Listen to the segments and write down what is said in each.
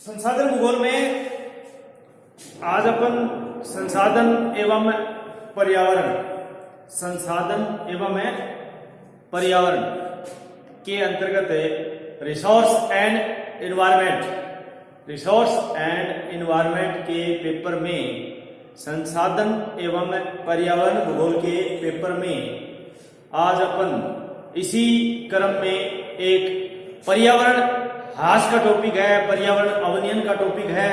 संसाधन भूगोल में आज अपन संसाधन एवं पर्यावरण, संसाधन एवं पर्यावरण के अंतर्गत resource and environment, resource and environment के पेपर में संसाधन एवं पर्यावरण भूगोल के पेपर में आज अपन इसी क्रम में एक पर्यावरण ह्रास का टॉपिक है, पर्यावरण अवनयन का टॉपिक है।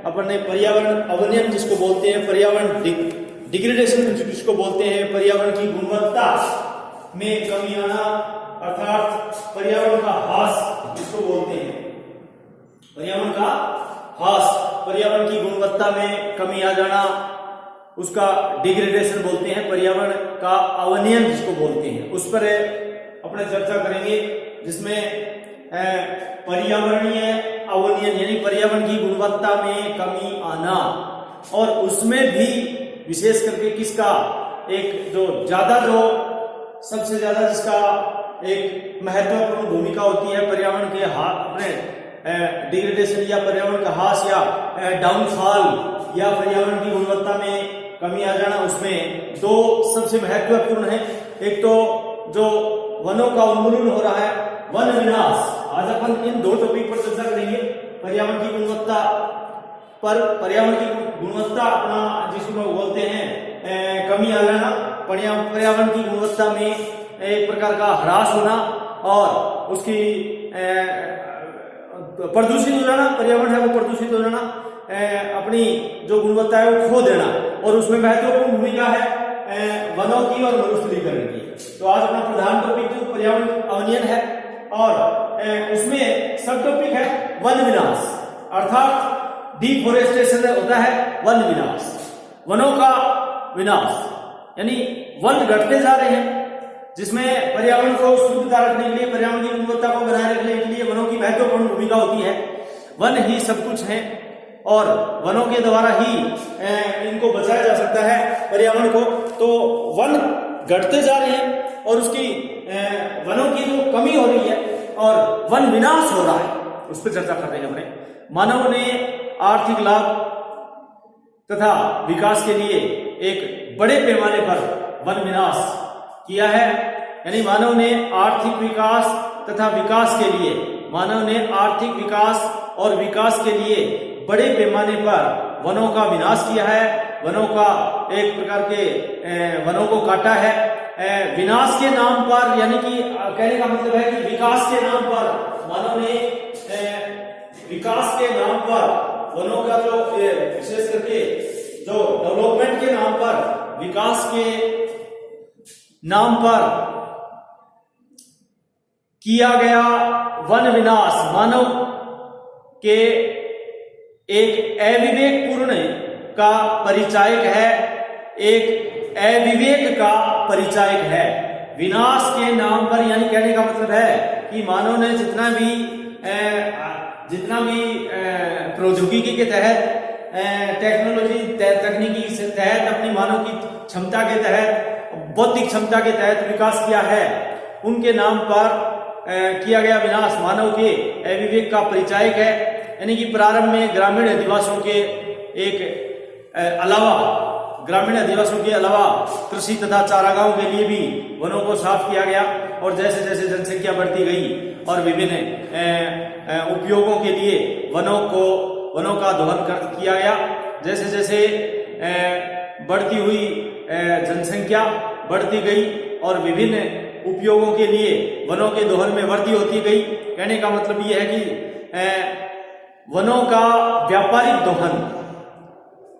अपन ने पर्यावरण अवनयन जिसको बोलते हैं, पर्यावरण डिग्रेडेशन जिसको बोलते हैं, पर्यावरण की गुणवत्ता में कमी आना अर्थात पर्यावरण का ह्रास जिसको बोलते हैं, पर्यावरण का ह्रास, पर्यावरण की गुणवत्ता में कमी आ जाना, उसका डिग्रेडेशन बोलते हैं। पर्यावरण का अवनयन जिसको बोलते हैं, उस पर अपने चर्चा करेंगे, जिसमें पर्यावरणीय अवनयन यानी पर्यावरण की गुणवत्ता में कमी आना, और उसमें भी विशेष करके किसका एक जो सबसे ज्यादा जिसका एक महत्वपूर्ण भूमिका होती है पर्यावरण के अपने डिग्रेडेशन या पर्यावरण का ह्रास या डाउनफॉल या पर्यावरण की गुणवत्ता में कमी आ जाना, उसमें दो सबसे महत्वपूर्ण है। एक तो जो वनों का उन्मूलन हो रहा है, वन विनाश। आज अपन इन दो टॉपिक पर चर्चा करेंगे। पर्यावरण की गुणवत्ता पर, पर्यावरण की गुणवत्ता अपना जिसको बोलते हैं कमी आ जाना, पर्यावरण की गुणवत्ता में एक प्रकार का ह्रास होना और उसकी प्रदूषित हो जाना, पर्यावरण है वो प्रदूषित हो जाना, अपनी जो गुणवत्ता है वो खो देना, और उसमें महत्वपूर्ण भूमिका है वनों की और मरुस्थलीकरण की। तो आज अपना प्रधान टॉपिक जो पर्यावरण अवनयन है, और उसमें सब टॉपिक है वन विनाश, अर्थात डिफोरेस्टेशन होता है वन विनाश, वनों का विनाश, यानी वन घटते जा रहे हैं, जिसमें पर्यावरण को शुद्धता रखने के लिए, पर्यावरण की गुणवत्ता को बनाए रखने के लिए वनों की महत्वपूर्ण भूमिका होती है। वन ही सब कुछ है और वनों के द्वारा ही इनको बचाया जा सकता है पर्यावरण को। तो वन घटते जा रहे हैं और उसकी वनों की जो कमी हो रही है और वन विनाश हो रहा है, उस पर चर्चा कर रहे हैं अपने। मानव ने आर्थिक लाभ तथा विकास के लिए एक बड़े पैमाने पर वन विनाश किया है, यानी मानव ने आर्थिक विकास तथा विकास के लिए, मानव ने आर्थिक विकास और विकास के लिए बड़े पैमाने पर वनों का विनाश किया है, वनों का एक प्रकार के वनों को काटा है विनाश के नाम पर, यानी कि कहने का मतलब है कि विकास के नाम पर मानव ने विकास के नाम पर वनों का जो विशेष करके जो डेवलपमेंट के नाम पर, विकास के नाम पर किया गया वन विनाश मानव के एक अविवेकपूर्ण का परिचायक है, एक अविवेक का परिचायक है। विनाश के नाम पर, यानी कहने का मतलब है कि मानव ने जितना भी प्रौद्योगिकी के तहत, टेक्नोलॉजी तकनीकी के तहत, अपनी मानव की क्षमता के तहत, बौद्धिक क्षमता के तहत विकास किया है, उनके नाम पर किया गया विनाश मानव के अविवेक का परिचायक है। यानी कि प्रारंभ में ग्रामीण अधिवासियों के अलावा कृषि तथा चारागाहों के लिए भी वनों को साफ किया गया, और जैसे जैसे जनसंख्या बढ़ती गई और विभिन्न उपयोगों के लिए वनों का दोहन किया गया, जैसे जैसे बढ़ती हुई जनसंख्या बढ़ती गई और विभिन्न उपयोगों के लिए वनों के दोहन में वृद्धि होती गई। कहने का मतलब यह है कि वनों का व्यापारिक दोहन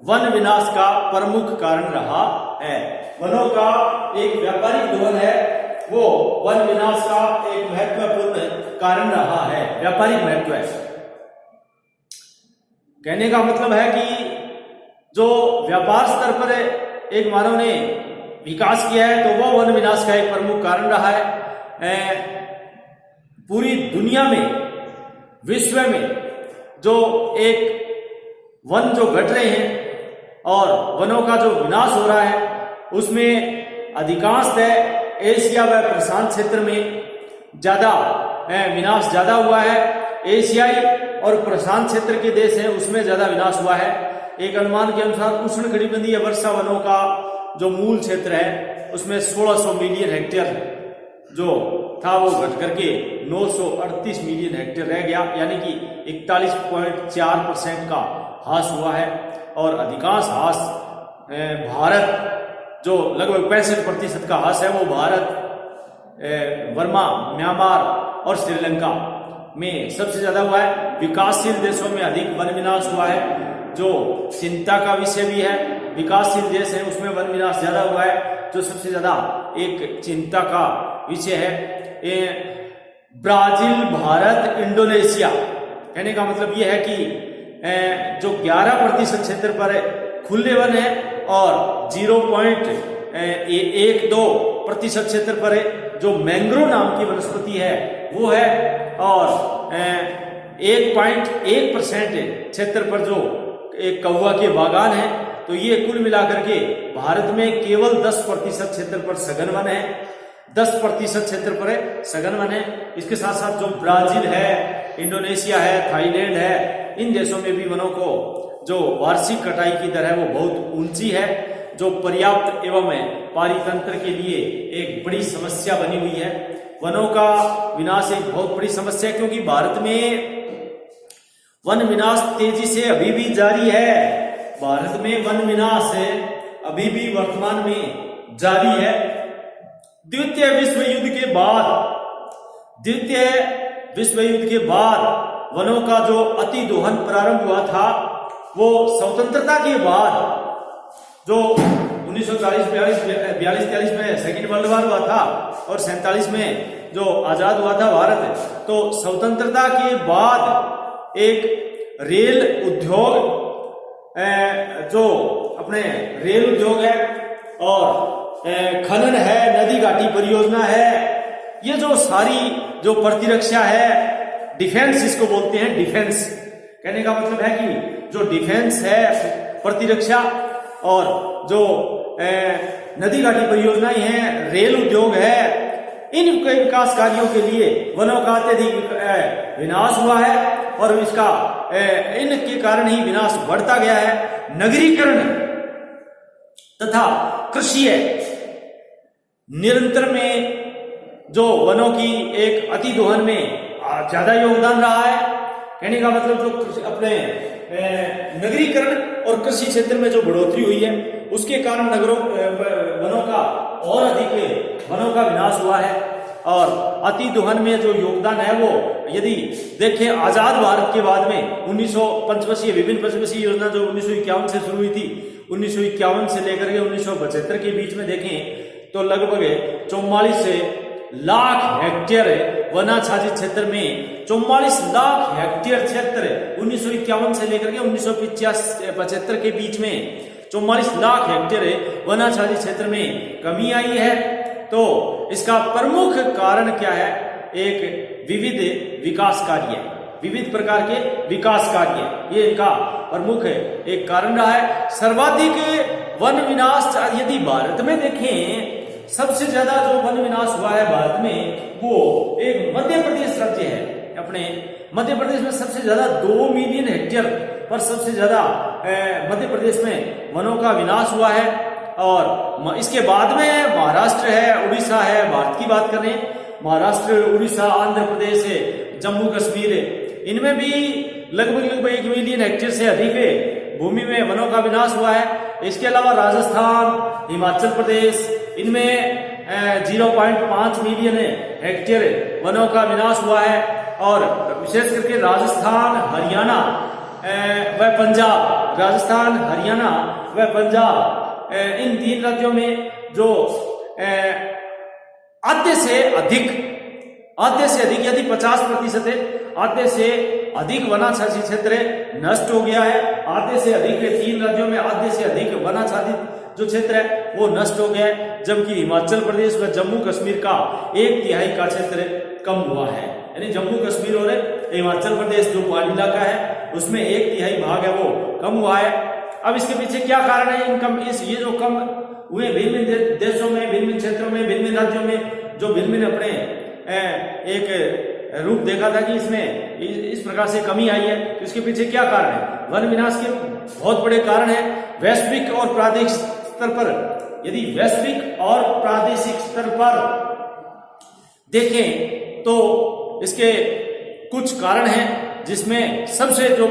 वन विनाश का प्रमुख कारण रहा है। वनों का एक व्यापारिक दोहन है, वो वन विनाश का एक महत्वपूर्ण कारण रहा है, व्यापारिक महत्व है। कहने का मतलब है कि जो व्यापार स्तर पर एक मानव ने विकास किया है, तो वह वन विनाश का एक प्रमुख कारण रहा है। पूरी दुनिया में, विश्व में जो एक वन जो घट रहे हैं और वनों का जो विनाश हो रहा है, उसमें अधिकांशतः एशिया व प्रशांत क्षेत्र में ज्यादा विनाश ज्यादा हुआ है। एशियाई और प्रशांत क्षेत्र के देश हैं उसमें ज्यादा विनाश हुआ है। एक अनुमान के अनुसार उष्णकटिबंधीय वर्षा वनों का जो मूल क्षेत्र है उसमें 1600 मिलियन हेक्टेयर जो था वो घट करके 938 मिलियन हेक्टेयर रह गया, यानी कि 41.4% का ह्रास हुआ है। और अधिकांश ह्रास भारत, जो लगभग 65% का ह्रास है वो भारत, बर्मा, म्यांमार और श्रीलंका में सबसे ज्यादा हुआ है। विकासशील देशों में अधिक वन विनाश हुआ है, जो चिंता का विषय भी है। विकासशील देश है उसमें वन विनाश ज्यादा हुआ है, जो सबसे ज्यादा एक चिंता का विषय है। ब्राजील, भारत, इंडोनेशिया, कहने का मतलब यह है कि जो 11% क्षेत्र पर खुले वन है और 0.12% क्षेत्र पर जो मैंग्रोव नाम की वनस्पति है वो है, और 1.1% क्षेत्र पर जो एक कौवा के बागान है। तो ये कुल मिलाकर के भारत में केवल 10% क्षेत्र पर सघन वन है, 10% क्षेत्र पर सघन वन है। इसके साथ साथ जो ब्राजील है, इंडोनेशिया है, थाईलैंड है, इन देशों में भी वनों को जो वार्षिक कटाई की दर है वो बहुत ऊंची है, जो पर्याप्त एवं पारितंत्र के लिए एक बड़ी समस्या बनी हुई है। वनों का विनाश एक बहुत बड़ी समस्या है, क्योंकि भारत में वन विनाश तेजी से अभी भी जारी है। भारत में वन विनाश अभी भी वर्तमान में जारी है। द्वितीय विश्व युद्ध के बाद वनों का जो अति दोहन प्रारंभ हुआ था वो स्वतंत्रता के बाद, जो 1942-43 में सेकेंड वर्ल्ड वॉर हुआ था और 47 में जो आजाद हुआ था भारत, तो स्वतंत्रता के बाद एक रेल उद्योग, जो अपने रेल उद्योग है और खनन है, नदी घाटी परियोजना है, ये जो सारी जो प्रतिरक्षा है, डिफेंस इसको बोलते हैं, डिफेंस कहने का मतलब है कि जो डिफेंस है, प्रतिरक्षा और जो नदी घाटी परियोजनाएं हैं, रेल उद्योग है, इन विकास कार्यों के लिए वनों का अत्यधिक विनाश हुआ है और इसका इनके कारण ही विनाश बढ़ता गया है। नगरीकरण तथा कृषि निरंतर में जो वनों की एक अति दोहन में ज्यादा योगदान रहा है। कहने का मतलब जो अपने नगरीकरण और कृषि क्षेत्र में जो बढ़ोतरी हुई है उसके कारण वनों का और अधिक वनों का विनाश हुआ है। और अति दोहन में जो योगदान है वो यदि देखें, आजाद भारत के बाद में 1955 विभिन्न पंचवर्षीय योजना जो 1951 से शुरू हुई थी, 1951 से लेकर के 1975 के बीच में देखें तो लगभग 44 लाख हेक्टेयर वनाच्छादित क्षेत्र में 44 लाख हेक्टेयर क्षेत्र 1951 से लेकर के 1975 के बीच में 44 लाख हेक्टेयर वनाच्छादित क्षेत्र में कमी आई है। तो इसका प्रमुख कारण क्या है? एक विविध विकास कार्य, विविध प्रकार के विकास कार्य, ये इनका प्रमुख एक कारण रहा है। सर्वाधिक वन विनाश यदि भारत में देखें, सबसे ज्यादा जो वन विनाश हुआ है भारत में वो एक मध्य प्रदेश राज्य है। अपने मध्य प्रदेश में सबसे ज्यादा 2 मिलियन हेक्टेयर पर सबसे ज्यादा मध्य प्रदेश में वनों का विनाश हुआ है। और इसके बाद में महाराष्ट्र है, उड़ीसा है। भारत की बात करें, महाराष्ट्र, उड़ीसा, आंध्र प्रदेश, जम्मू कश्मीर, इनमें भी लगभग 1 मिलियन हेक्टेयर से अधिक भूमि में वनों का विनाश हुआ है। इसके अलावा राजस्थान, हिमाचल प्रदेश, इनमें 0.5 मिलियन हेक्टेयर वनों का विनाश हुआ है। और विशेष करके राजस्थान, हरियाणा व पंजाब, राजस्थान, हरियाणा व पंजाब, इन 3 राज्यों में जो आधे से अधिक यदि 50% है, आधे से अधिक वनाच्छादित क्षेत्र नष्ट हो गया है। आधे से अधिक 3 राज्यों में आधे से अधिक वनाच्छादित जो क्षेत्र है वो नष्ट हो गया है, जबकि हिमाचल प्रदेश व जम्मू कश्मीर का 1/3 का क्षेत्र कम हुआ है। यानी जम्मू कश्मीर और हिमाचल प्रदेश जो पहाड़ी इलाका है उसमें 1/3 भाग है वो कम हुआ है। अब इसके पीछे क्या कारण है? ये जो कम हुए भिन्न देशों में, भिन्न क्षेत्रों में, भिन्न राज्यों में जो भिन्न अपने एक रूप देखा था कि इसमें इस प्रकार से कमी आई है, तो इसके पीछे क्या कारण है? वन विनाश के बहुत बड़े कारण है वैश्विक और प्रादेशिक स्तर पर। यदि वैश्विक और प्रादेशिक स्तर पर देखें तो इसके कुछ कारण हैं, जिसमें सबसे जो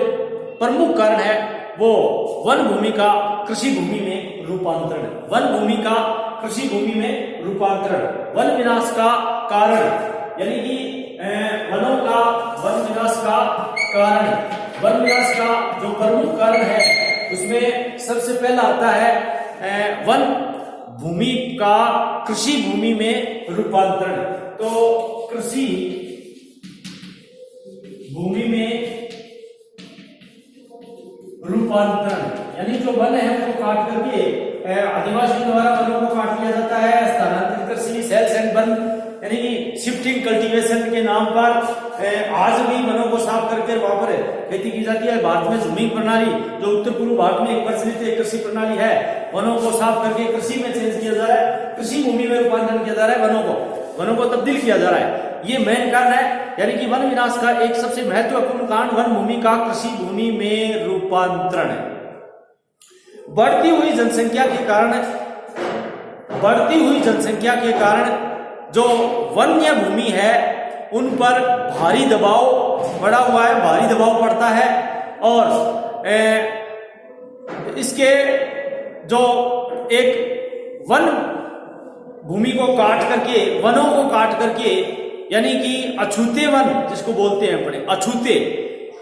प्रमुख कारण है वो वन भूमि का कृषि भूमि में रूपांतरण। वन भूमि का कृषि भूमि में रूपांतरण वन विनाश का कारण, यानी कि वनों का वन विनाश का कारण। वन विनाश का जो प्रमुख कारण है उसमें सबसे पहला आता है वन भूमि का कृषि भूमि में रूपांतरण। तो कृषि भूमि में रूपांतरण, यानी जो वन है वो काट करके आदिवासियों द्वारा वनों को काट लिया जाता है। स्थानांतरित कृषि, सेल्स एंड वन, यानी कि शिफ्टिंग कल्टीवेशन के नाम पर आज भी वनों को साफ करके वहां पर खेती की जाती है। भारत में जमीन प्रणाली जो उत्तर पूर्व भारत में एक प्रचलित कृषि प्रणाली है, वनों को साफ करके कृषि में चेंज किया जा रहा है, कृषि भूमि में रूपांतरण किया जा रहा है, वनों को तब्दील किया जा रहा है। ये मेन कारण है, यानी कि वन विनाश का एक सबसे महत्वपूर्ण कारण वन भूमि का कृषि भूमि में रूपांतरण है। बढ़ती हुई जनसंख्या के कारण जो वन्य भूमि है उन पर भारी दबाव पड़ा हुआ है, भारी दबाव पड़ता है। और इसके जो एक वन भूमि को काट करके, वनों को काट करके, यानी कि अछूते वन जिसको बोलते हैं अपने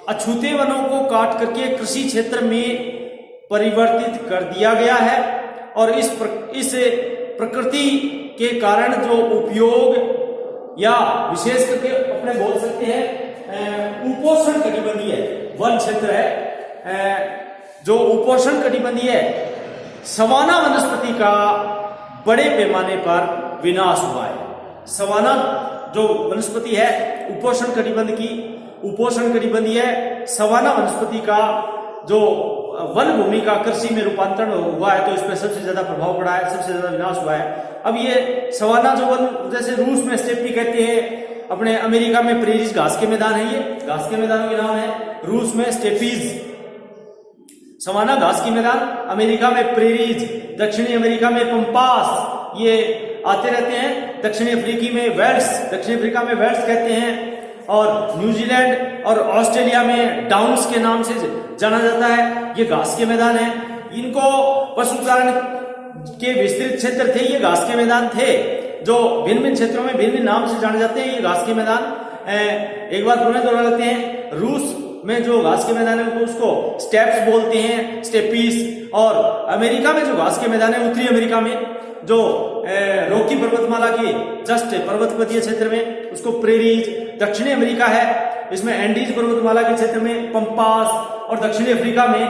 अछूते वनों को काट करके कृषि क्षेत्र में परिवर्तित कर दिया गया है। और इस प्रकृति के कारण जो उपयोग या विशेष करके अपने बोल सकते हैं उपोष्ण कटिबंधीय वन क्षेत्र है, जो उपोष्ण कटिबंधीय सवाना वनस्पति का बड़े पैमाने पर विनाश हुआ है। सवाना जो वनस्पति है उपोष्ण कटिबंधीय सवाना वनस्पति का जो वन भूमि का कृषि में रूपांतरण हुआ है, तो इस पर सबसे ज्यादा प्रभाव पड़ा है, सबसे ज्यादा विनाश हुआ है। अब ये सवाना जो वन, जैसे रूस में स्टेपी कहते हैं, अपने अमेरिका में प्रेरीज घास के मैदान है, ये घास के मैदानों के नाम है। रूस में स्टेपीज सवाना घास के मैदान, अमेरिका में प्रेरीज, दक्षिणी अमेरिका में पंपास, ये आते रहते हैं। दक्षिणी अफ्रीका में वेल्स कहते हैं। और न्यूजीलैंड और ऑस्ट्रेलिया में डाउन्स के नाम से जाना जाता है। ये घास के मैदान है। इनको पशुचारण के विस्तृत क्षेत्र थे, ये घास के मैदान थे, जो भिन्न भिन्न क्षेत्रों में भिन्न भिन्न नाम से जाने जाते हैं। ये घास के मैदान एक बार पुनः दोहरा लेते हैं। रूस में जो घास के मैदान है उसको स्टेप्स बोलते हैं, स्टेपीज। और अमेरिका में जो घास के मैदान है, उत्तरी अमेरिका में जो रॉकी पर्वतमाला के जस्ट पर्वतपतीय क्षेत्र में, उसको प्रेरीज। दक्षिणी अमेरिका है, इसमें एंडीज पर्वतमाला के क्षेत्र में पंपास। और दक्षिणी अफ्रीका में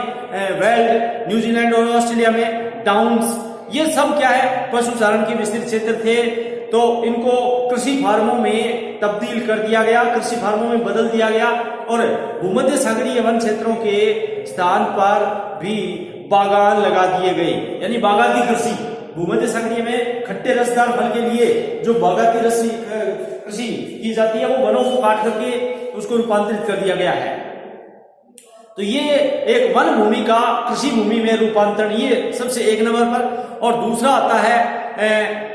वेल्ड, न्यूजीलैंड और ऑस्ट्रेलिया में डाउन्स। ये सब क्या है? पशुचारण के विस्तृत क्षेत्र थे। तो इनको कृषि फार्मों में तब्दील कर दिया गया, कृषि फार्मों में बदल दिया गया। और भूमध्य सागरीय वन क्षेत्रों के स्थान पर भी बागान लगा दिए गए, यानी बागाती कृषि। भूमध्य सागरीय में खट्टे रसदार फल के लिए जो बागाती कृषि की जाती है, वो वनों को काट करके उसको रूपांतरित कर दिया गया है। तो ये एक वन भूमि का कृषि भूमि में रूपांतरण, ये सबसे एक नंबर पर। और दूसरा आता है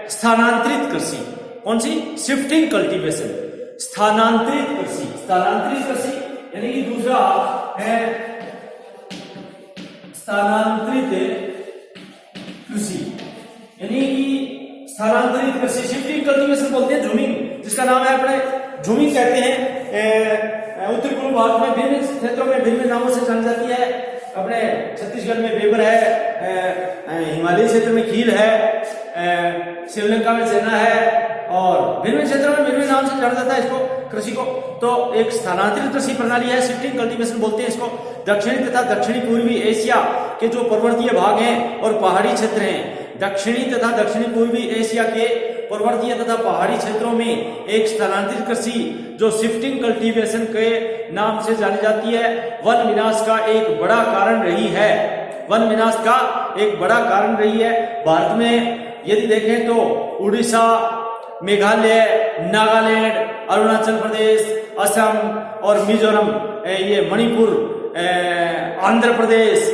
स्थानांतरित कृषि। कौन सी? शिफ्टिंग कल्टीवेशन, स्थानांतरित कृषि, यानी कि दूसरा है स्थानांतरित कृषि, यानी कि स्थानांतरित कृषि। शिफ्टिंग कल्टीवेशन बोलते हैं झूमिंग, जिसका नाम है अपने झूमिंग कहते हैं। उत्तर पूर्व भारत में विभिन्न क्षेत्रों में भिन्न नामों से जानी जाती है। अपने छत्तीसगढ़ में बेबर है, हिमालय क्षेत्र में खील है, श्रीलंका में सेना है, और भिन्न क्षेत्रों में भिन्न नाम से जाना जाता है इसको, कृषि को। तो एक स्थानांतरित कृषि प्रणाली है, शिफ्टिंग कल्टीवेशन बोलते हैं इसको। दक्षिणी तथा दक्षिणी पूर्वी एशिया के जो पर्वतीय भाग हैं और पहाड़ी क्षेत्र हैं, दक्षिणी तथा दक्षिणी पूर्वी एशिया के पर्वतीय तथा पहाड़ी क्षेत्रों में एक स्थानांतरित कृषि जो शिफ्टिंग कल्टीवेशन के नाम से जानी जाती है, वन विनाश का एक बड़ा कारण रही है। भारत में यदि देखें तो उड़ीसा, मेघालय नागालैंड, अरुणाचल प्रदेश, असम और मिजोरम, ये मणिपुर, आंध्र प्रदेश,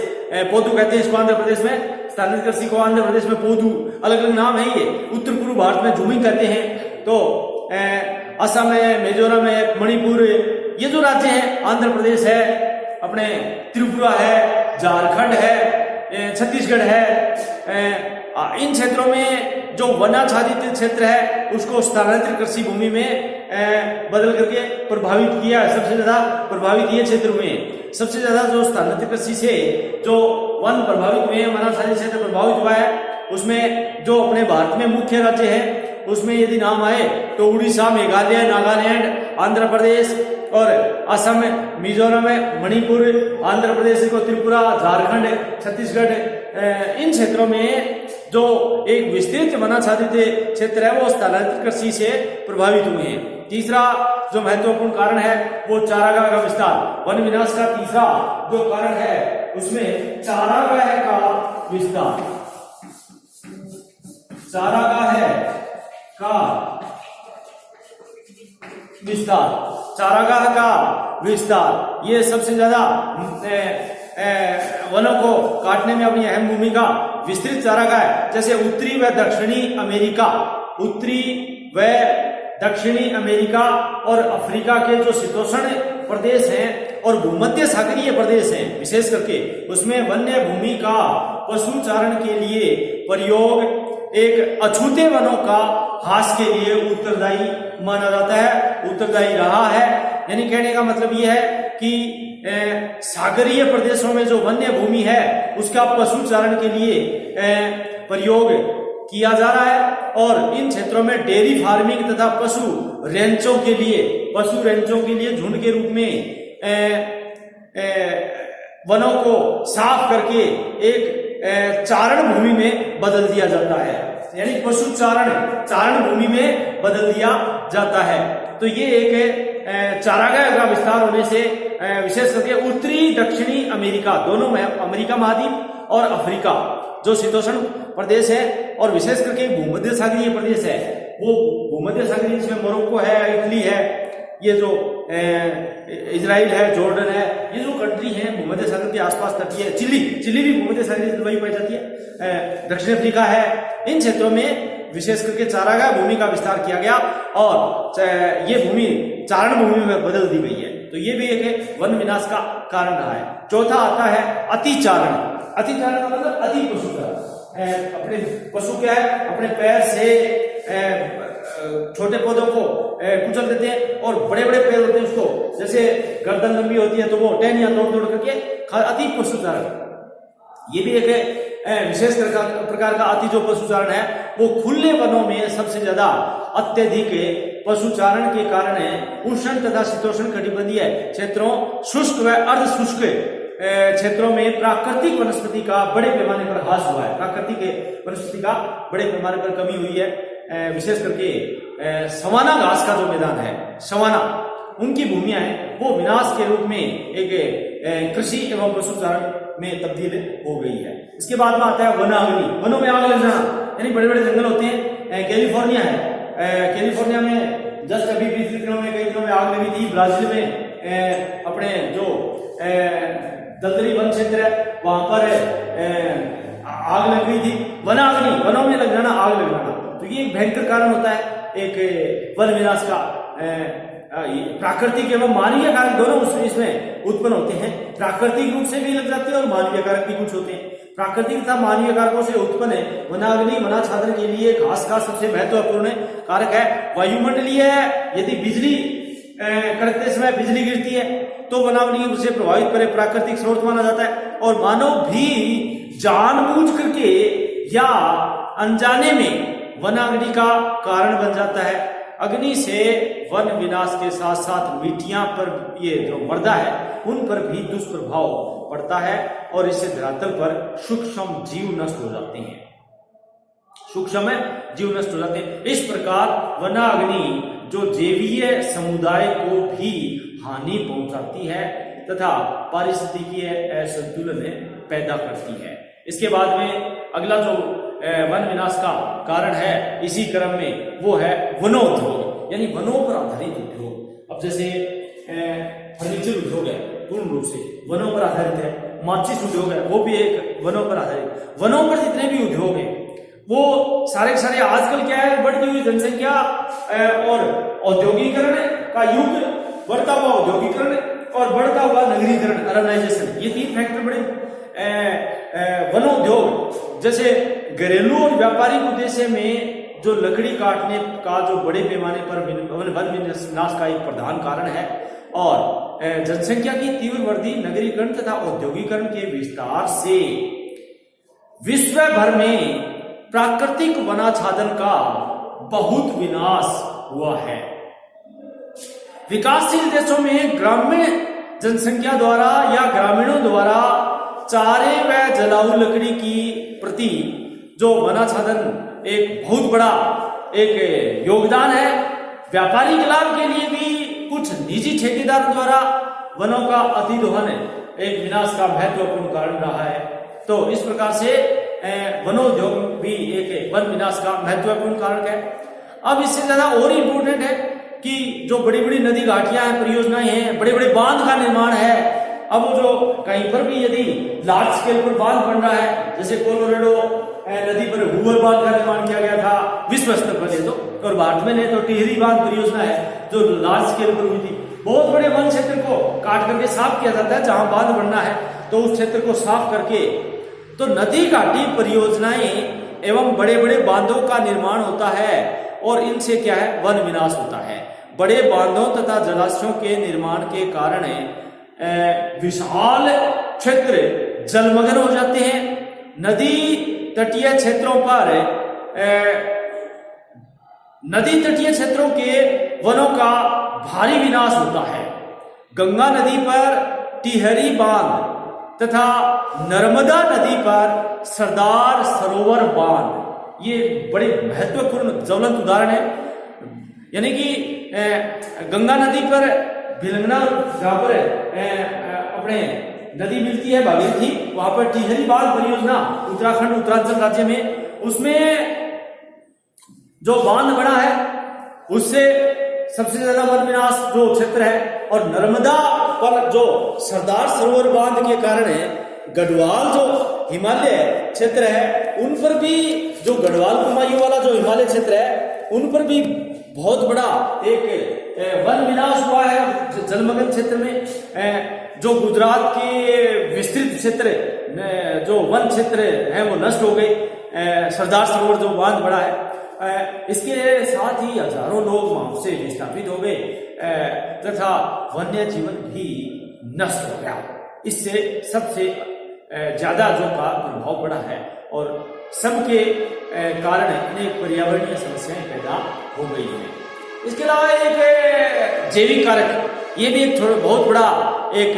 पोदू कहते हैं इसको आंध्र प्रदेश में, स्थानीय कृषि को आंध्र प्रदेश में पोदू, अलग अलग नाम है ये। उत्तर पूर्व भारत में झूमिंग कहते हैं। तो असम है, मिजोरम है, मणिपुर, ये जो राज्य हैं, आंध्र प्रदेश है, अपने त्रिपुरा है, झारखंड है, छत्तीसगढ़ है, इन क्षेत्रों में जो वनाच्छादित क्षेत्र है उसको स्थानांतरित कृषि भूमि में बदल करके प्रभावित किया है। सबसे ज्यादा प्रभावित ये क्षेत्र हुए हैं। सबसे ज्यादा जो स्थानांतरित कृषि से जो वन प्रभावित हुए हैं, वनाच्छादित क्षेत्र प्रभावित हुआ है, उसमें जो अपने भारत में मुख्य राज्य है उसमें यदि नाम आए तो उड़ीसा, मेघालय, नागालैंड, आंध्र प्रदेश और असम, मिजोरम, मणिपुर, आंध्र प्रदेश को त्रिपुरा, झारखंड, छत्तीसगढ़, इन क्षेत्रों में जो एक विस्तृत वनाच्छादित क्षेत्र है वो स्थानांतरित कृषि से प्रभावित हुए हैं। तीसरा जो महत्वपूर्ण कारण है वो चारागाह का विस्तार। वन विनाश का तीसरा जो कारण है उसमें चारागाह का विस्तार। चारागाह का विस्तार, चारागाह का विस्तार, ये सबसे ज्यादा वनों को काटने में अपनी अहम भूमिका विस्तृत चारागाह है। जैसे उत्तरी व दक्षिणी अमेरिका, उत्तरी व दक्षिणी अमेरिका और अफ्रीका के जो शीतोष्ण प्रदेश हैं और भूमध्य सागरीय प्रदेश हैं विशेष करके, उसमें वन्य भूमि का पशु चारण के लिए प्रयोग एक अछूते वनों का ह्रास के लिए उत्तरदायी माना जाता है, उत्तरदायी रहा है। यानी कहने का मतलब यह है कि सागरीय प्रदेशों में जो वन्य भूमि है उसका पशु चारण के लिए प्रयोग किया जा रहा है और इन क्षेत्रों में डेयरी फार्मिंग तथा पशु रेंचों के लिए झुंड के रूप में वनों को साफ करके एक चारण भूमि में बदल दिया जाता है, यानी पशु चारण भूमि में बदल दिया जाता है। तो ये एक चारागाह का विस्तार होने से विशेष करके उत्तरी दक्षिणी अमेरिका दोनों में, अमेरिका महाद्वीप और अफ्रीका जो शीतोष्ण प्रदेश है और विशेष करके भूमध्य सागरीय प्रदेश है, वो भूमध्य सागरीय जिसमें मोरक्को है, इटली है, ये जो इजराइल है, जॉर्डन है, ये जो कंट्री है भूमध्य सागर के आसपास तटीय, चिली भी भूमध्य सागरीय जलवायु पाई जाती है, दक्षिण अफ्रीका है, इन क्षेत्रों में विशेष करके चारागाह भूमि का विस्तार किया गया और ये भूमि चारण भूमि में बदल दी गई है। तो ये भी एक वन विनाश का कारण रहा है। चौथा आता है अतिचारण। अतिचारण का मतलब अति पशुचारण। अपने पशु क्या है, अपने पैर से छोटे पौधों को कुचल देते हैं और बड़े बड़े पेड़ होते हैं उसको, जैसे गर्दन लंबी होती है तो वो टहनियां तोड़ तोड़ करके अति पशुचारण। ये भी एक विशेष प्रकार का अति जो पशुचारण है वो खुले वनों में सबसे ज्यादा अत्यधिक पशुचारण के कारण उष्ण तथा शीतोष्ण कटिबंधीय क्षेत्रों, शुष्क व अर्ध शुष्क क्षेत्रों में प्राकृतिक वनस्पति का बड़े पैमाने पर ह्रास हुआ है। प्राकृतिक वनस्पति का बड़े पैमाने पर कमी हुई है। विशेष करके सवाना घास का जो मैदान है, सवाना, उनकी भूमियां हैं वो विनाश के रूप में एक कृषि एवं पशुचारण में तब्दील हो गई है। इसके बाद में आता है वनाग्नि। वनों में आग लग जाना, यानी बड़े बड़े जंगल होते हैं। कैलिफोर्निया है, कैलिफोर्निया में जस्ट अभी 20 दिनों में कई दिनों में आग लगी थी। ब्राजील में अपने जो दलदली वन क्षेत्र है वहां पर आग लग गई थी। वनाग्नि, वनों में लग जाना, आग लग जाना, तो ये एक भयंकर कारण होता है एक वन विनाश का। प्राकृतिक एवं मानवीय कारक दोनों इसमें उत्पन्न होते हैं। प्राकृतिक रूप से भी लग जाते हैं और मानवीय कारक भी कुछ होते हैं। प्राकृतिक तथा मानवीय कारकों से उत्पन्न वनाग्नि वनाच्छादन के लिए घास का सबसे महत्वपूर्ण कारक है। वायुमंडलीय, यदि बिजली करते समय बिजली गिरती है तो वनाग्नि से प्रभावित प्राकृतिक स्रोत माना जाता है। और मानव भी जानबूझ करके या अनजाने में वनाग्नि का कारण बन जाता है। अग्नि से वन विनाश के साथ साथ मिट्टियां पर, ये जो मृदा है उन पर भी दुष्प्रभाव पड़ता है और इससे धरातल पर सूक्ष्म जीव नष्ट हो जाते हैं। सूक्ष्म जीव नष्ट हो जाते हैं। इस प्रकार वनाग्नि जो जैवीय समुदाय को भी हानि पहुंचाती है तथा पारिस्थितिकीय असंतुलन पैदा करती है। इसके बाद में अगला जो वन विनाश का कारण है इसी क्रम में वो है वनोद्योग, यानी वनों पर आधारित उद्योग। अब जैसे फर्नीचर उद्योग है, पूर्ण रूप से वनों पर आधारित है। माचिस उद्योग है, वो भी एक वनों पर आधारित। वनों पर जितने भी उद्योग हैं वो सारे के सारे आजकल क्या है, बढ़ती हुई जनसंख्या और औद्योगिकरण का युग, बढ़ता हुआ औद्योगिकरण और बढ़ता हुआ नगरीकरण, अर्बनाइजेशन, ये तीन फैक्टर बड़े वनोद्योग। जैसे घरेलू और व्यापारिक उद्देश्य में जो लकड़ी काटने का जो बड़े पैमाने पर वन विनाश का एक प्रधान कारण है, और जनसंख्या की तीव्र वृद्धि, नगरीकरण तथा औद्योगिकरण के विस्तार से विश्व भर में प्राकृतिक वनाच्छादन का बहुत विनाश हुआ है। विकासशील देशों में ग्रामीण जनसंख्या द्वारा या ग्रामीणों द्वारा चारे व जलाऊ लकड़ी की प्रति जो वनाच्छादन एक बहुत बड़ा एक योगदान है। व्यापारिक लाभ के लिए भी कुछ निजी ठेकेदारों द्वारा वनों का अतिदोहन एक विनाश का महत्वपूर्ण कारण रहा है। तो इस प्रकार से वनोद्योग भी एक वन विनाश का महत्वपूर्ण कारक है। अब इससे ज्यादा और इंपोर्टेंट है कि जो बड़ी बड़ी नदी घाटियां हैं, परियोजनाएं हैं, बड़े बड़े बांध का निर्माण है। अब वो जो कहीं पर भी यदि लार्ज स्केल पर बांध बन रहा है, जैसे कोलोराडो नदी पर हूवर बांध का निर्माण किया गया था विश्व स्तर पर, तो और भारत में तो टिहरी बांध परियोजना है जो लार्ज स्केल पर हुई थी। बहुत बड़े वन क्षेत्र को काट करके साफ किया जाता है, जहां बांध बनना है तो उस क्षेत्र को साफ करके, तो नदी घाटी परियोजनाएं एवं बड़े बड़े बांधों का निर्माण होता है और इनसे क्या है, वन विनाश होता है। बड़े बांधों तथा जलाशयों के निर्माण के कारण विशाल क्षेत्र जलमग्न हो जाते हैं। नदी तटीय क्षेत्रों पर नदी तटीय क्षेत्रों के वनों का भारी विनाश होता है। गंगा नदी पर टिहरी बांध तथा नर्मदा नदी पर सरदार सरोवर बांध, ये बड़े महत्वपूर्ण ज्वलंत उदाहरण है। यानी कि गंगा नदी पर भिलंगना, जहां पर अपने नदी मिलती है भागीरथी, वहां पर टिहरी बांध परियोजना उत्तराखंड उत्तरांचल राज्य में, उसमें जो बांध बना है उससे सबसे ज्यादा वन विनाश जो क्षेत्र है। और नर्मदा पर जो सरदार सरोवर बांध के कारण गढ़वाल जो हिमालय क्षेत्र है, उन पर भी जो गढ़वाल कुमायूं वाला जो हिमालय क्षेत्र है, उन पर भी बहुत बड़ा एक वन विनाश हुआ है जलमग्न क्षेत्र में। जो गुजरात के विस्तृत क्षेत्र जो वन क्षेत्र है वो नष्ट हो गए, सरदार सरोवर जो बांध बड़ा है। इसके साथ ही हजारों लोग वहां से विस्थापित हो गए तथा वन्य जीवन भी नष्ट हो गया। इससे सबसे ज्यादा जो का प्रभाव पड़ा है और सबके कारण अनेक पर्यावरणीय समस्याएं पैदा हो गई है। इसके अलावा एक जैविक कारक, ये भी एक थोड़ा बहुत बड़ा एक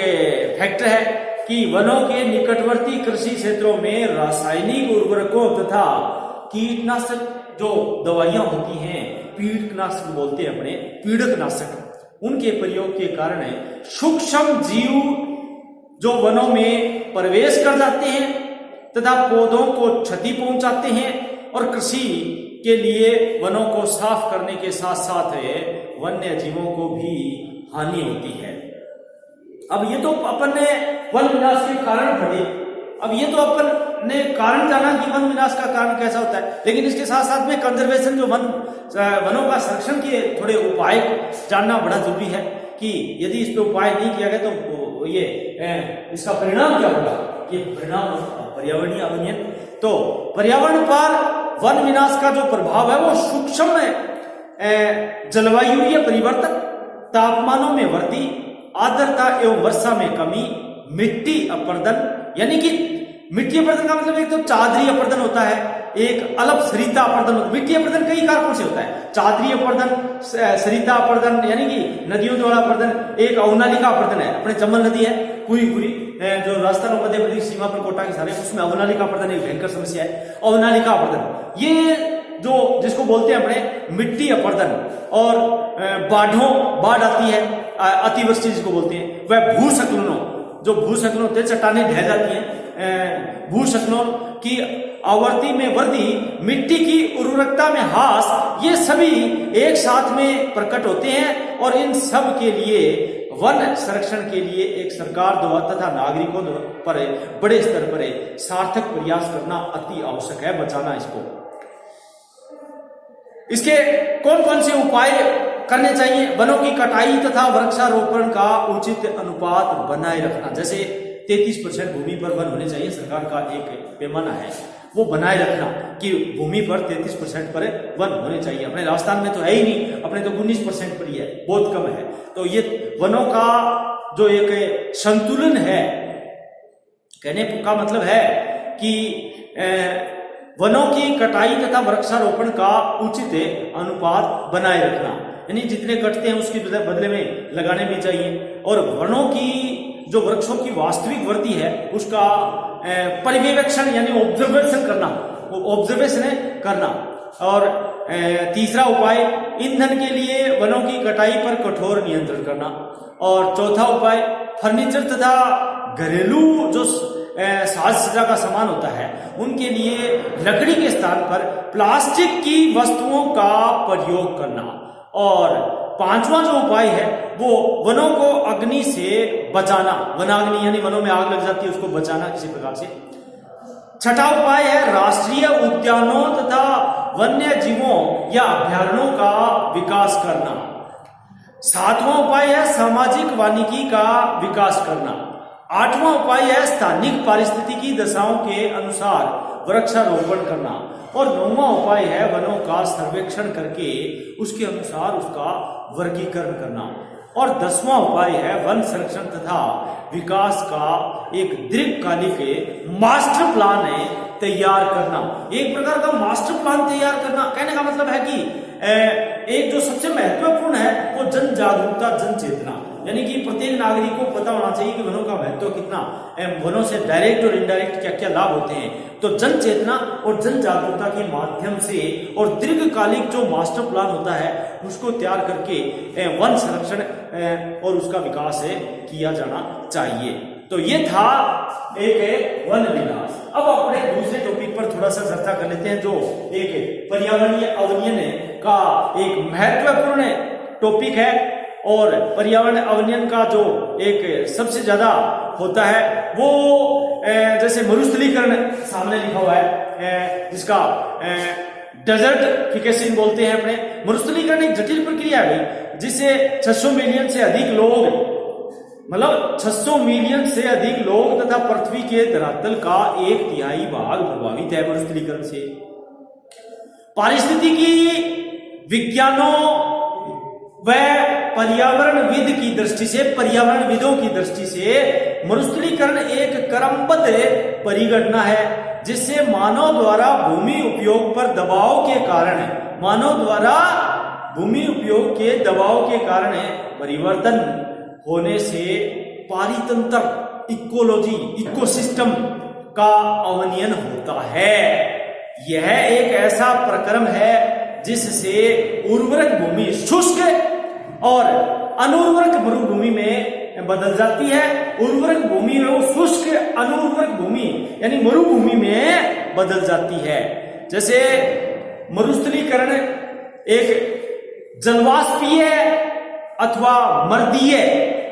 फैक्टर है कि वनों के निकटवर्ती कृषि क्षेत्रों में रासायनिक उर्वरकों तथा कीटनाशक जो दवाइयां होती हैं, कीटनाशक बोलते हैं अपने, पीड़कनाशक, उनके प्रयोग के कारण सूक्ष्म जीव जो वनों में प्रवेश कर जाते हैं तथा पौधों को क्षति पहुंचाते हैं और कृषि के लिए वनों को साफ करने के साथ साथ वन्य जीवों को भी हानि होती है। अब ये तो अपन ने वन विनाश के कारण पढ़े, अब ये तो अपन ने कारण जाना कि वन विनाश का कारण कैसा होता है, लेकिन इसके साथ साथ में कंजर्वेशन जो वनों का संरक्षण के थोड़े उपाय जानना बड़ा जरूरी है कि यदि इस पे उपाय नहीं किया गया तो ये इसका परिणाम क्या होगा। ये परिणाम पर्यावरणीय अवनयन। तो पर्यावरण पर वन विनाश का जो प्रभाव है वो सूक्ष्म जलवायुीय परिवर्तन, तापमानों में वृद्धि, आर्द्रता एवं वर्षा में कमी, मिट्टी अपरदन, यानी कि मिट्टी अपरदन का मतलब एक तो चादरी अपरदन होता है, एक अलप सरिता अपरदन। मिट्टी अपरदन कई कारकों से होता है, चादरी अपरदन, सरिता अपरदन यानी कि नदियों द्वारा अपरदन, एक अवनालिका अपरदन है, अपने चंबल नदी है पूरी जो राजस्थान और मध्य प्रदेश सीमा पर कोटा के सारे, उसमें अवनालिका अपरदन एक भयंकर समस्या है। अवनालिका अपरदन ये जो जिसको बोलते हैं अपने मिट्टी अपरदन, और बाढ़ आती है, अतिवृष्टि जिसको बोलते हैं, वह भूस्खलनों, जो भूस्खलन होते हैं, चट्टानें ढह जाती हैं, भूस्खलनों की आवर्ती में वृद्धि, मिट्टी की उर्वरकता में ह्रास, ये सभी एक साथ में प्रकट होते हैं और इन सब के लिए वन संरक्षण के लिए एक सरकार द्वारा तथा नागरिकों पर बड़े स्तर पर सार्थक प्रयास करना अति आवश्यक है, बचाना इसको। इसके कौन कौन से उपाय करने चाहिए? वनों की कटाई तथा वृक्षारोपण का उचित अनुपात बनाए रखना, जैसे 33% भूमि पर वन होने चाहिए, सरकार का एक पैमाना है, वो बनाए रखना कि भूमि पर 33% पर वन होने चाहिए। अपने राजस्थान में तो है ही नहीं, अपने तो 19% पर ही है, बहुत कम है। तो ये वनों का जो एक संतुलन है, कहने का मतलब है कि वनों की कटाई तथा वृक्षारोपण का उचित अनुपात बनाए रखना, यानी जितने कटते हैं उसके बदले में लगाने भी चाहिए। और वनों की जो वृक्षों की वास्तविक वृद्धि है उसका पर्यवेक्षण यानी ऑब्जर्वेशन करना। और तीसरा उपाय ईंधन के लिए वनों की कटाई पर कठोर नियंत्रण करना। और चौथा उपाय फर्नीचर तथा घरेलू जो साज सज्जा का सामान होता है उनके लिए लकड़ी के स्थान पर प्लास्टिक की वस्तुओं का प्रयोग करना। और पांचवा जो उपाय है वो वनों को अग्नि से बचाना, वनाग्नि यानी वनों में आग लग जाती है उसको बचाना किसी प्रकार से। छठा उपाय है राष्ट्रीय उद्यानों तथा वन्य जीवों या अभयारण्यों का विकास करना। सातवां उपाय है सामाजिक वानिकी का विकास करना। आठवां उपाय है स्थानिक पारिस्थितिकी दशाओं के अनुसार वृक्षारोपण करना। और नौवां उपाय है वनों का सर्वेक्षण करके उसके अनुसार उसका वर्गीकरण करना। और 10वां उपाय है वन संरक्षण तथा विकास का एक दीर्घकालिक मास्टर प्लान तैयार करना। एक प्रकार का मास्टर प्लान तैयार करना, कहने का मतलब है कि एक जो सबसे महत्वपूर्ण है वो जन जागरूकता, जन चेतना, यानी कि प्रत्येक नागरिक को पता होना चाहिए कि वनों का महत्व कितना, वनों से डायरेक्ट और इनडायरेक्ट क्या क्या लाभ होते हैं। तो जन चेतना और जन जागरूकता के माध्यम से और दीर्घकालिक जो मास्टर प्लान होता है उसको तैयार करके वन संरक्षण और उसका विकास किया जाना चाहिए। तो ये था एक वन विकास। अब अपने दूसरे टॉपिक पर थोड़ा सा चर्चा कर लेते हैं, जो एक पर्यावरणीय अवनयन का एक महत्वपूर्ण टॉपिक है। और पर्यावरण अवनयन का जो एक सबसे ज्यादा होता है वो जैसे मरुस्थलीकरण सामने लिखा हुआ है, जिसका डेजर्टिफिकेशन बोलते हैं अपने। मरुस्थलीकरण एक जटिल प्रक्रिया है जिससे 600 मिलियन से अधिक लोग, मतलब 600 मिलियन से अधिक लोग तथा पृथ्वी के धरातल का 1/3 भाग प्रभावित है मरुस्थलीकरण से। पारिस्थितिकी विज्ञानों व पर्यावरणविद की दृष्टि से, पर्यावरणविदों की दृष्टि से मरुस्थलीकरण एक क्रमबद्ध परिघटना है जिससे मानव द्वारा भूमि उपयोग पर दबाव के कारण, मानव द्वारा भूमि उपयोग के दबाव के कारण परिवर्तन होने से पारितंत्र, इकोलॉजी, इकोसिस्टम का अवनयन होता है। यह एक ऐसा प्रक्रम है जिससे उर्वरक भूमि शुष्क और अनुर्वरक मरुभूमि में बदल जाती है। उर्वरक भूमि में वो शुष्क, अनुर्वरक भूमि यानी मरुभूमि में बदल जाती है। जैसे मरुस्थलीकरण एक जलवाष्पीय अथवा मर्दीय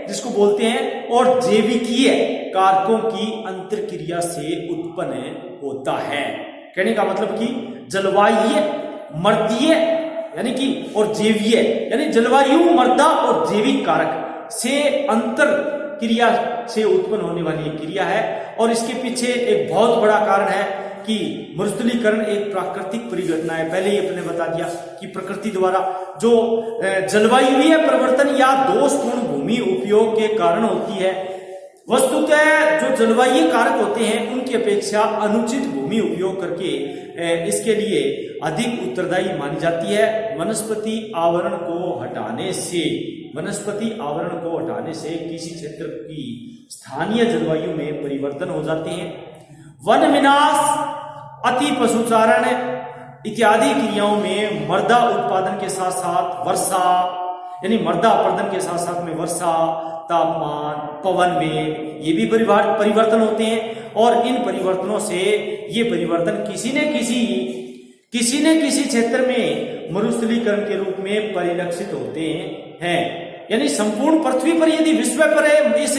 जिसको बोलते हैं और जैविकीय कारकों की अंतरक्रिया से उत्पन्न होता है। कहने का मतलब कि जलवायु मर्दीय यानी कि और जैवीय यानी जलवायु, मर्दा और जैविक कारक से अंतर क्रिया से उत्पन्न होने वाली एक क्रिया है। और इसके पीछे एक बहुत बड़ा कारण है कि मरुस्थलीकरण एक प्राकृतिक परिघटना है। पहले ही अपने बता दिया कि प्रकृति द्वारा जो जलवायुवीय परिवर्तन या दोषपूर्ण भूमि उपयोग के कारण होती है। वस्तुतः जो जलवायु कारक होते हैं उनकी अपेक्षा अनुचित भूमि उपयोग करके इसके लिए अधिक उत्तरदायी मानी जाती है। वनस्पति आवरण को हटाने से, वनस्पति आवरण को हटाने से किसी क्षेत्र की स्थानीय जलवायु में परिवर्तन हो जाते हैं। वन विनाश, अति पशुचारण इत्यादि क्रियाओं में मृदा उत्पादन के साथ साथ वर्षा यानी मृदा अपर्दन के साथ साथ में वर्षा, तापमान, पवन वेग, ये भी परिवर्तन होते हैं। और इन परिवर्तनों से ये परिवर्तन किसी न किसी क्षेत्र में मरुस्थलीकरण के रूप में परिलक्षित होते हैं। यानी संपूर्ण पृथ्वी पर यदि विश्व पर इस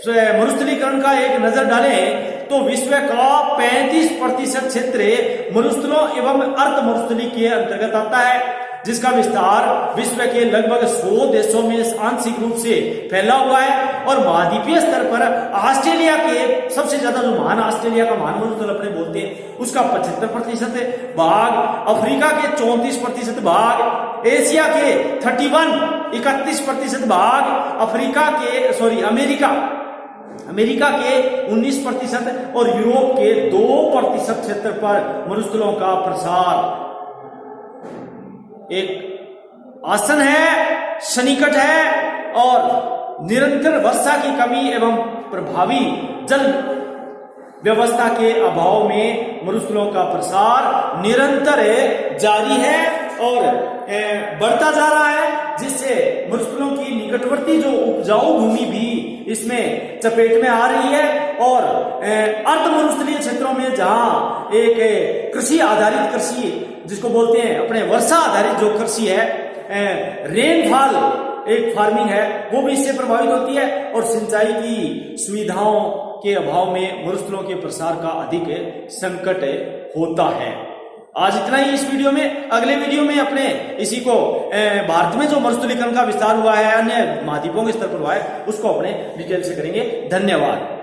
मरुस्थलीकरण का एक नजर डालें तो विश्व का 35% क्षेत्र मरुस्थलों एवं अर्ध मरुस्थली के अंतर्गत आता है, जिसका विस्तार विश्व के लगभग 100 देशों में आंशिक रूप से फैला हुआ है। और महाद्वीपीय स्तर पर ऑस्ट्रेलिया के सबसे ज्यादा जो महान ऑस्ट्रेलिया का महान मरुस्थल अपने बोलते हैं उसका 75% भाग, अफ्रीका के 34% भाग, एशिया के 31% भाग, अमेरिका के 19% और यूरोप के 2% क्षेत्र पर मरुस्थलों का प्रसार एक आसन है, सन्निकट है और निरंतर वर्षा की कमी एवं प्रभावी जल व्यवस्था के अभाव में मरुस्थलों का प्रसार निरंतर जारी है और बढ़ता जा रहा है, जिससे मरुस्थलों की निकटवर्ती जो उपजाऊ भूमि भी इसमें चपेट में आ रही है। और अर्ध मरुस्थलीय क्षेत्रों में जहां एक कृषि आधारित कृषि जिसको बोलते हैं अपने वर्षा आधारित जो कृषि है, रेनफॉल एक फार्मिंग है, वो भी इससे प्रभावित होती है। और सिंचाई की सुविधाओं के अभाव में मरुस्थलों के प्रसार का अधिक संकट होता है। आज इतना ही इस वीडियो में। अगले वीडियो में अपने इसी को भारत में जो मरुस्थलीकरण का विस्तार हुआ है, अन्य महाद्वीपों के स्तर पर हुआ है, उसको अपने डिटेल से करेंगे। धन्यवाद।